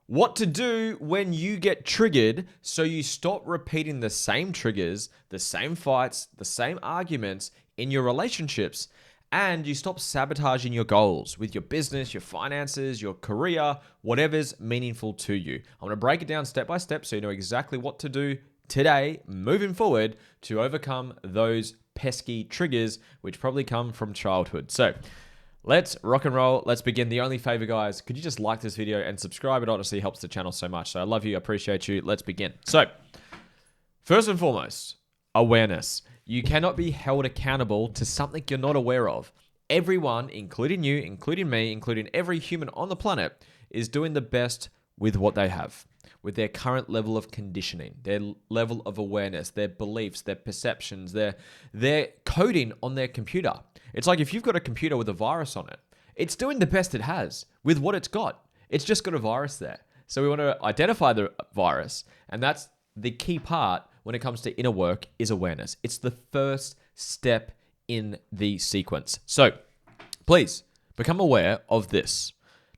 What to do when you get triggered so you stop repeating the same triggers, the same fights, the same arguments in your relationships, and you stop sabotaging your goals with your business, your finances, your career, whatever's meaningful to you. I'm going to break it down step by step so you know exactly what to do today, moving forward, to overcome those pesky triggers which probably come from childhood. So let's rock and roll. Let's begin. The only favor, guys, could you just like this video and subscribe? It honestly helps the channel so much. So I love you. I appreciate you. Let's begin. So first and foremost, awareness. You cannot be held accountable to something you're not aware of. Everyone, including you, including me, including every human on the planet, is doing the best with what they have, with their current level of conditioning, their level of awareness, their beliefs, their perceptions, their coding on their computer. It's like if you've got a computer with a virus on it, it's doing the best it has with what it's got. It's just got a virus there. So we want to identify the virus, and that's the key part when it comes to inner work is awareness. It's the first step in the sequence. So please become aware of this.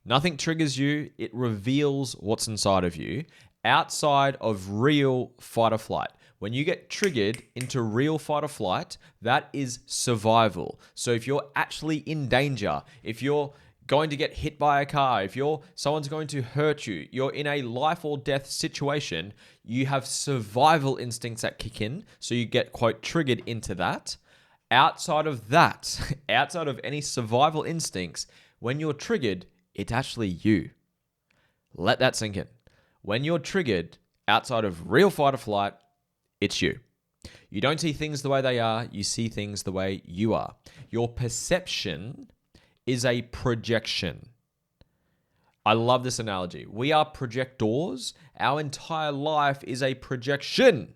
Nothing triggers you. It reveals what's inside of you outside of real fight or flight. When you get triggered into real fight or flight, that is survival. So if you're actually in danger, if you're going to get hit by a car, if someone's going to hurt you, you're in a life or death situation, you have survival instincts that kick in. So you get, quote, triggered into that. Outside of that, outside of any survival instincts, when you're triggered, it's actually you. Let that sink in. When you're triggered outside of real fight or flight, it's you. You don't see things the way they are. You see things the way you are. Your perception is a projection. I love this analogy. We are projectors. Our entire life is a projection.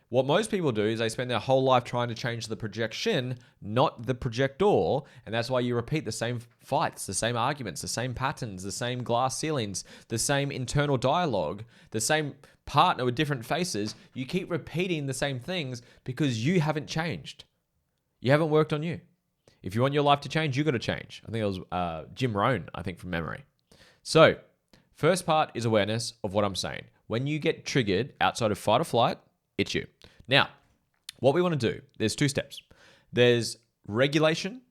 What most people do is they spend their whole life trying to change the projection, not the projector. And that's why you repeat the same fights, the same arguments, the same patterns, the same glass ceilings, the same internal dialogue, the same partner with different faces. You keep repeating the same things because you haven't changed. You haven't worked on you. If you want your life to change, you got to change. I think it was Jim Rohn, I think, from memory. So first part is awareness of what I'm saying. When you get triggered outside of fight or flight, it's you. Now, what we want to do, there's two steps. There's regulation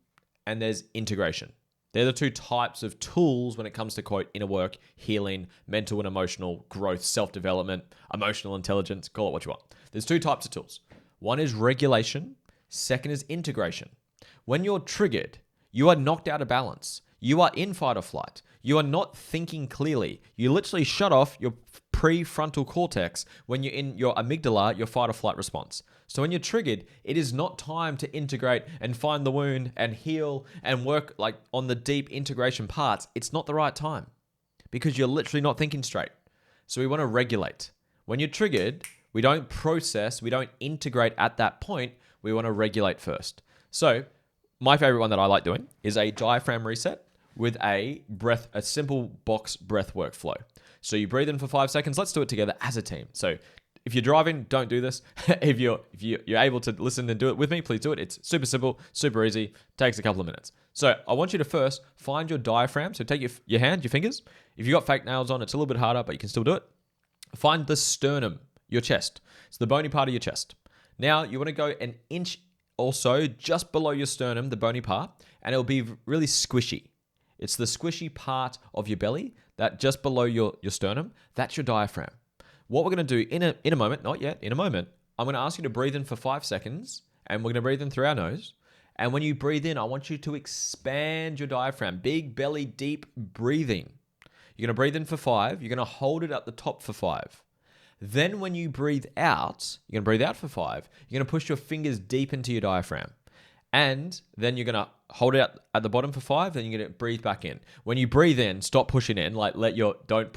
and there's integration. They're the two types of tools when it comes to, quote, inner work, healing, mental and emotional growth, self-development, emotional intelligence, call it what you want. There's two types of tools. One is regulation. Second is integration. When you're triggered, you are knocked out of balance. You are in fight or flight. You are not thinking clearly. You literally shut off your prefrontal cortex when you're in your amygdala, your fight or flight response. So when you're triggered, it is not time to integrate and find the wound and heal and work like on the deep integration parts. It's not the right time because you're literally not thinking straight. So we want to regulate. When you're triggered, we don't process, we don't integrate at that point. We want to regulate first. So my favorite one that I like doing is a diaphragm reset with a simple box breath workflow. So you breathe in for 5 seconds. Let's do it together as a team. So if you're driving, don't do this. if you're able to listen and do it with me, please do it. It's super simple, super easy. Takes a couple of minutes. So I want you to first find your diaphragm. So take your hand, your fingers. If you've got fake nails on, it's a little bit harder, but you can still do it. Find the sternum, your chest. It's the bony part of your chest. Now you want to go an inch or so just below your sternum, the bony part, and it'll be really squishy. It's the squishy part of your belly that just below your sternum, that's your diaphragm. What we're going to do in a moment, not yet, in a moment, I'm going to ask you to breathe in for 5 seconds, and we're going to breathe in through our nose. And when you breathe in, I want you to expand your diaphragm, big belly, deep breathing. You're going to breathe in for 5. You're going to hold it at the top for 5. Then when you breathe out, you're going to breathe out for 5. You're going to push your fingers deep into your diaphragm. And then you're going to hold it at the bottom for 5. Then you're going to breathe back in. When you breathe in, stop pushing in. Like don't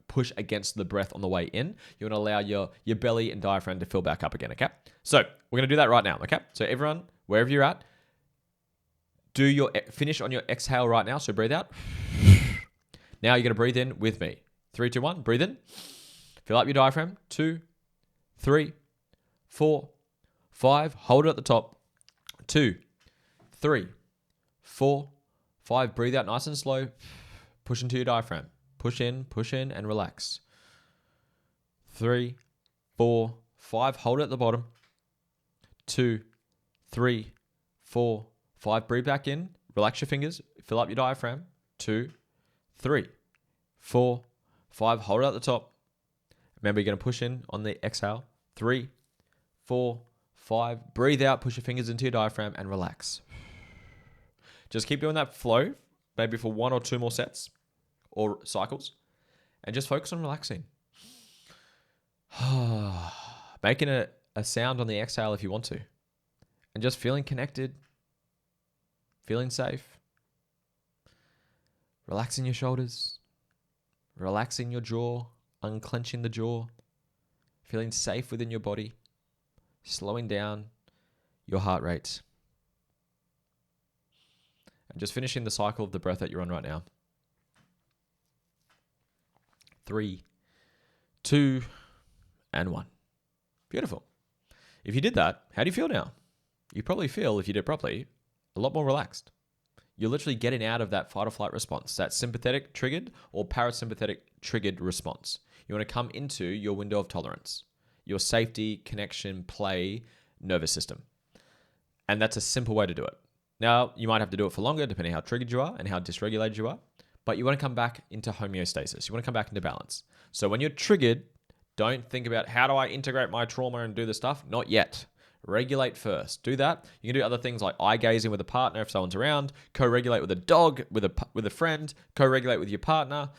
push against the breath on the way in. You're going to allow your belly and diaphragm to fill back up again. Okay. So we're going to do that right now. Okay. So everyone, wherever you're at, finish on your exhale right now. So breathe out. Now you're going to breathe in with me. 3, 2, 1. Breathe in. Fill up your diaphragm. 2, 3, 4, 5. Hold it at the top. 2, 3, 4, 5. Breathe out nice and slow. Push into your diaphragm. push in, and relax. 3, 4, 5. Hold it at the bottom. 2, 3, 4, 5. Breathe back in. Relax your fingers. Fill up your diaphragm. 2, 3, 4, 5. Hold it at the top. Remember, you're going to push in on the exhale. 3, 4, 5. Breathe out. Push your fingers into your diaphragm and relax. Just keep doing that flow, maybe for 1 or 2 more sets or cycles, and just focus on relaxing. Making a sound on the exhale if you want to, and just feeling connected, feeling safe. Relaxing your shoulders, relaxing your jaw, unclenching the jaw, feeling safe within your body, slowing down your heart rate. And just finishing the cycle of the breath that you're on right now. 3, 2, and 1. Beautiful. If you did that, how do you feel now? You probably feel, if you did it properly, a lot more relaxed. You're literally getting out of that fight or flight response, that sympathetic triggered or parasympathetic triggered response. You want to come into your window of tolerance, your safety, connection, play, nervous system. And that's a simple way to do it. Now, you might have to do it for longer, depending how triggered you are and how dysregulated you are. But you want to come back into homeostasis. You want to come back into balance. So when you're triggered, don't think about how do I integrate my trauma and do the stuff. Not yet. Regulate first. Do that. You can do other things like eye gazing with a partner if someone's around. Co-regulate with a dog, with a friend. Co-regulate with your partner.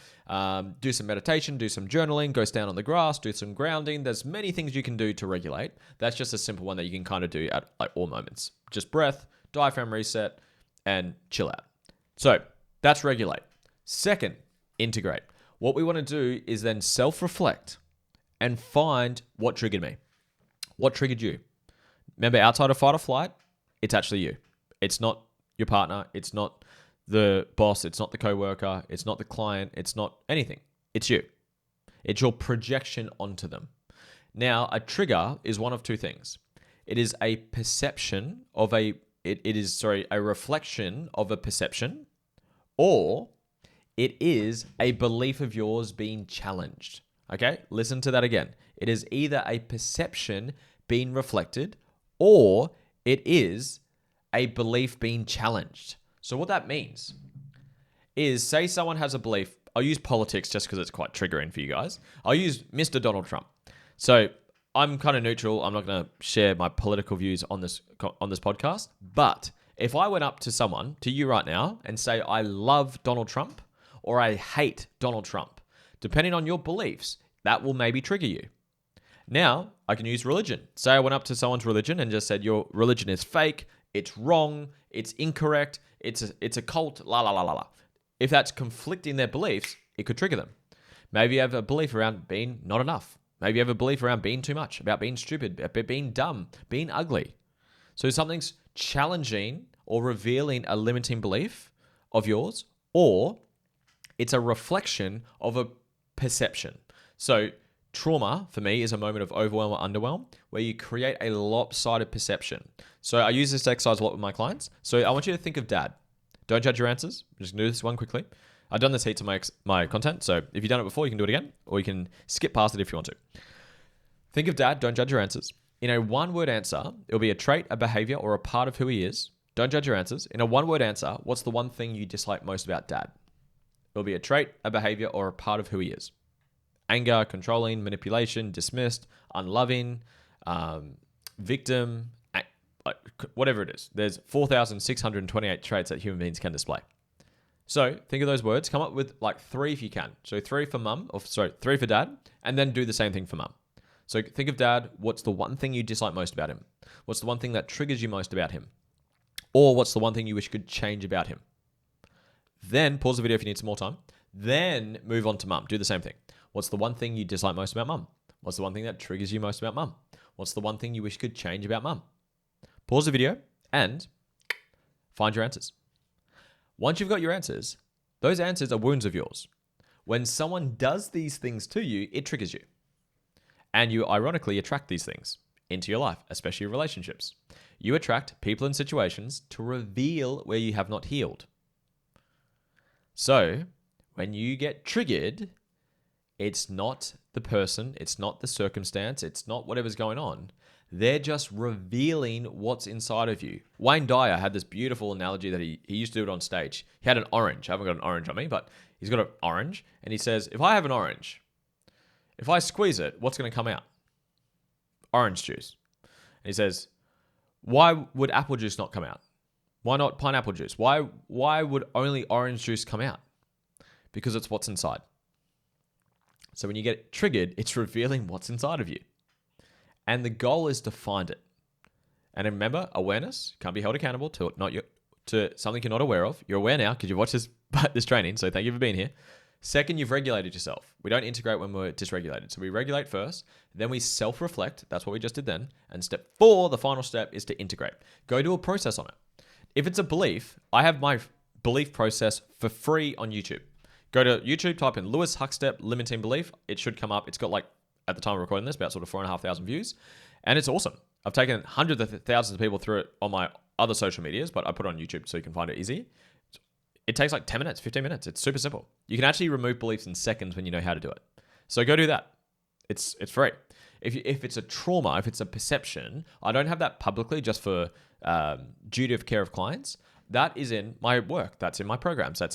Do some meditation. Do some journaling. Go stand on the grass. Do some grounding. There's many things you can do to regulate. That's just a simple one that you can kind of do at like all moments. Just breath, diaphragm reset, and chill out. So that's regulate. Second, integrate. What we want to do is then self-reflect and find what triggered me. What triggered you? Remember, outside of fight or flight, it's actually you. It's not your partner. It's not the boss. It's not the coworker. It's not the client. It's not anything. It's you. It's your projection onto them. Now, a trigger is one of two things. It is a perception of a reflection of a perception, or it is a belief of yours being challenged. Okay, listen to that again. It is either a perception being reflected, or it is a belief being challenged. So what that means is, say someone has a belief. I'll use politics just because it's quite triggering for you guys. I'll use Mr. Donald Trump. So I'm kind of neutral. I'm not going to share my political views on this podcast. But if I went up to someone, to you right now, and say I love Donald Trump or I hate Donald Trump, depending on your beliefs, that will maybe trigger you. Now, I can use religion. Say I went up to someone's religion and just said, your religion is fake, it's wrong, it's incorrect, it's a cult, la la la la la. If that's conflicting their beliefs, it could trigger them. Maybe you have a belief around being not enough. Maybe you have a belief around being too much, about being stupid, about being dumb, being ugly. So something's challenging or revealing a limiting belief of yours, or it's a reflection of a perception. So trauma, for me, is a moment of overwhelm or underwhelm where you create a lopsided perception. So I use this exercise a lot with my clients. So I want you to think of dad. Don't judge your answers. I'm just going to do this one quickly. I've done this heaps of my content. So if you've done it before, you can do it again, or you can skip past it if you want to. Think of dad. Don't judge your answers. In a one-word answer, it'll be a trait, a behavior, or a part of who he is. Don't judge your answers. In a one-word answer, what's the one thing you dislike most about dad? It'll be a trait, a behavior, or a part of who he is. Anger, controlling, manipulation, dismissed, unloving, victim, whatever it is. There's 4,628 traits that human beings can display. So think of those words. Come up with like 3 if you can. So 3 for dad, and then do the same thing for mum. So think of dad. What's the one thing you dislike most about him? What's the one thing that triggers you most about him? Or what's the one thing you wish could change about him? Then pause the video if you need some more time. Then move on to mum. Do the same thing. What's the one thing you dislike most about mum? What's the one thing that triggers you most about mum? What's the one thing you wish could change about mum? Pause the video and find your answers. Once you've got your answers, those answers are wounds of yours. When someone does these things to you, it triggers you. And you ironically attract these things into your life, especially relationships. You attract people and situations to reveal where you have not healed. So, when you get triggered, it's not the person, it's not the circumstance, it's not whatever's going on. They're just revealing what's inside of you. Wayne Dyer had this beautiful analogy that he used to do it on stage. He had an orange. I haven't got an orange on me, but he's got an orange. And he says, if I have an orange, if I squeeze it, what's going to come out? Orange juice. And he says, why would apple juice not come out? Why not pineapple juice? Why would only orange juice come out? Because it's what's inside. So when you get triggered, it's revealing what's inside of you. And the goal is to find it. And remember, awareness can't be held accountable to something you're not aware of. You're aware now because you've watched this training, so thank you for being here. Second, you've regulated yourself. We don't integrate when we're dysregulated. So we regulate first, then we self-reflect. That's what we just did then. And step 4, the final step, is to integrate. Go do a process on it. If it's a belief, I have my belief process for free on YouTube. Go to YouTube, type in Lewis Huckstep limiting belief. It should come up. It's got at the time of recording this, about sort of 4,500 views. And it's awesome. I've taken hundreds of thousands of people through it on my other social medias, but I put it on YouTube so you can find it easy. It takes 10 minutes, 15 minutes. It's super simple. You can actually remove beliefs in seconds when you know how to do it. So go do that. It's free. If it's a trauma, if it's a perception, I don't have that publicly just for duty of care of clients. That is in my work. That's in my programs. I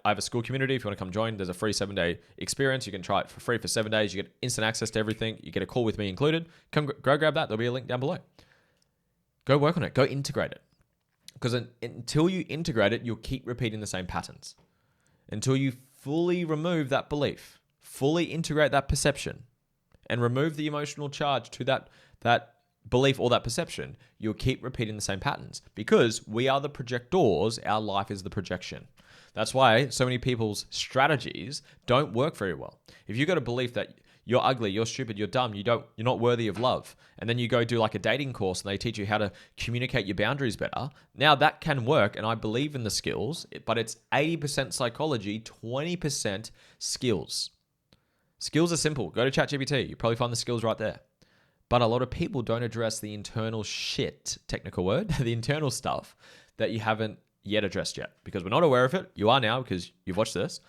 have a school community. If you want to come join, there's a free 7-day experience. You can try it for free for 7 days. You get instant access to everything. You get a call with me included. Go grab that. There'll be a link down below. Go work on it. Go integrate it. Because until you integrate it, you'll keep repeating the same patterns. Until you fully remove that belief, fully integrate that perception, and remove the emotional charge to that belief or that perception, you'll keep repeating the same patterns. Because we are the projectors, our life is the projection. That's why so many people's strategies don't work very well. If you've got a belief that you're ugly, you're stupid, you're dumb, you're not worthy of love, and then you go do a dating course and they teach you how to communicate your boundaries better, now that can work, and I believe in the skills, but it's 80% psychology, 20% skills. Skills are simple. Go to ChatGPT. You probably find the skills right there. But a lot of people don't address the internal shit, technical word, the internal stuff that you haven't yet addressed yet. Because we're not aware of it. You are now because you've watched this.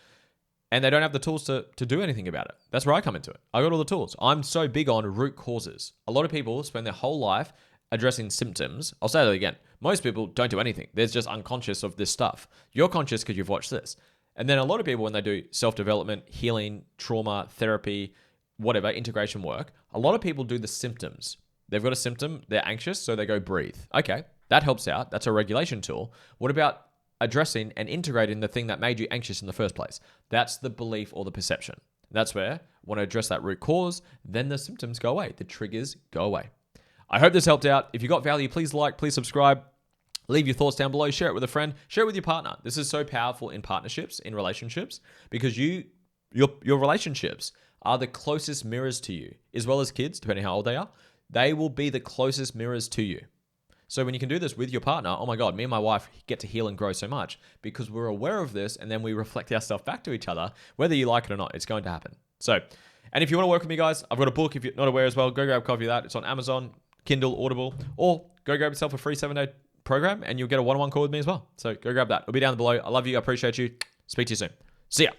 And they don't have the tools to do anything about it. That's where I come into it. I got all the tools. I'm so big on root causes. A lot of people spend their whole life addressing symptoms. I'll say that again. Most people don't do anything. They're just unconscious of this stuff. You're conscious because you've watched this. And then a lot of people, when they do self-development, healing, trauma, therapy, whatever, integration work, a lot of people do the symptoms. They've got a symptom, they're anxious, so they go breathe. Okay, that helps out. That's a regulation tool. What about addressing and integrating the thing that made you anxious in the first place? That's the belief or the perception. That's where I want to address that root cause, then the symptoms go away. The triggers go away. I hope this helped out. If you got value, please like, please subscribe. Leave your thoughts down below. Share it with a friend. Share it with your partner. This is so powerful in partnerships, in relationships, because your relationships are the closest mirrors to you, as well as kids, depending how old they are. They will be the closest mirrors to you. So when you can do this with your partner, oh my God, me and my wife get to heal and grow so much because we're aware of this, and then we reflect ourselves back to each other, whether you like it or not. It's going to happen. So, and if you want to work with me, guys, I've got a book. If you're not aware as well, go grab a copy of that. It's on Amazon, Kindle, Audible, or go grab yourself a free 7-day program and you'll get a one-on-one call with me as well. So go grab that. It'll be down below. I love you. I appreciate you. Speak to you soon. See ya.